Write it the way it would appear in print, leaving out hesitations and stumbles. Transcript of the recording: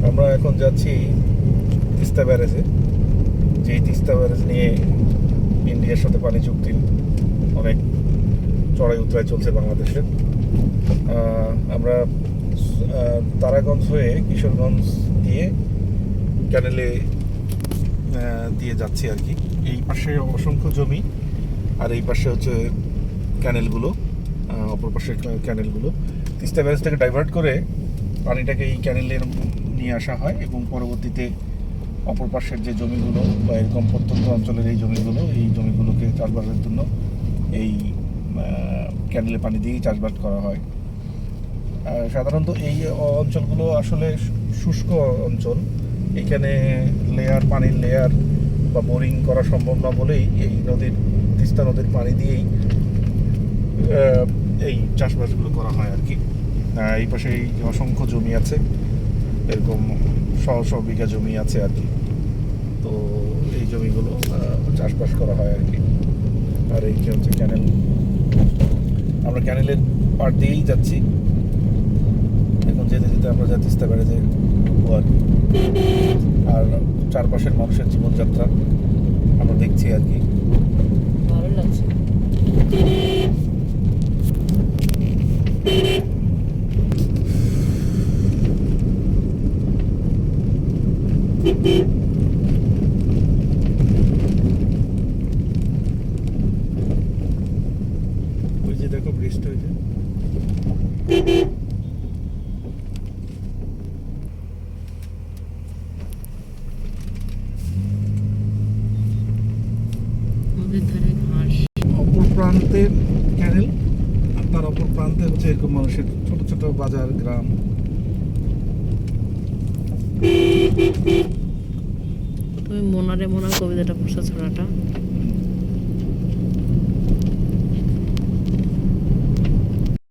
আমরা এখন যাচ্ছি তিস্তা ব্যারেজে। যেই তিস্তা ব্যারেজ নিয়ে ইন্ডিয়ার সাথে পানি চুক্তি অনেক চড়াই উতরাই চলছে বাংলাদেশের। আমরা তারাগঞ্জ হয়ে কিশোরগঞ্জ দিয়ে ক্যানেলে দিয়ে যাচ্ছি আর কি। এই পাশে অসংখ্য জমি, আর এই পাশে হচ্ছে ক্যানেলগুলো, অপর পাশে ক্যানেলগুলো। তিস্তা ব্যারেজ থেকে ডাইভার্ট করে পানিটাকে এই ক্যানেলে নিয়ে আসা হয় এবং পরবর্তীতে অপর পাশের যে জমিগুলো বা এরকম প্রত্যন্ত অঞ্চলের এই জমিগুলোকে চাষবাসের জন্য এই ক্যানেলে পানি দিয়েই চাষবাস করা হয়। সাধারণত এই অঞ্চলগুলো আসলে শুষ্ক অঞ্চল। এখানে পানির লেয়ার বা বোরিং করা সম্ভব না বলেই এই তিস্তা নদীর পানি দিয়েই এই চাষবাসগুলো করা হয় আর কি। এই পাশে এই অসংখ্য জমি আছে, এরকম শহ বিঘা জমি আছে আর কি। তো এই জমিগুলো চাষবাস করা হয় আর কি। আর এই হচ্ছে ক্যানেল, আমরা ক্যানেলের পাড় দিয়েই যাচ্ছি। এখন যেতে যেতে আমরা যা তিস্তা ব্যারেজে ঢুকবো আর কি। আর চারপাশের মানুষের জীবনযাত্রা আমরা দেখছি আর কি। ভালো লাগছে। ওই যে দেখো ব্রিজটা, ওই যে নদীর ধারে ঘাস, অপর প্রান্তে ক্যানেল, আর তার অপর প্রান্তে হচ্ছে এরকম মানুষের ছোট ছোট বাজার, গ্রাম। তুমি মোনারে মোনা কবিতাটা পড়ছো, ছড়াটা?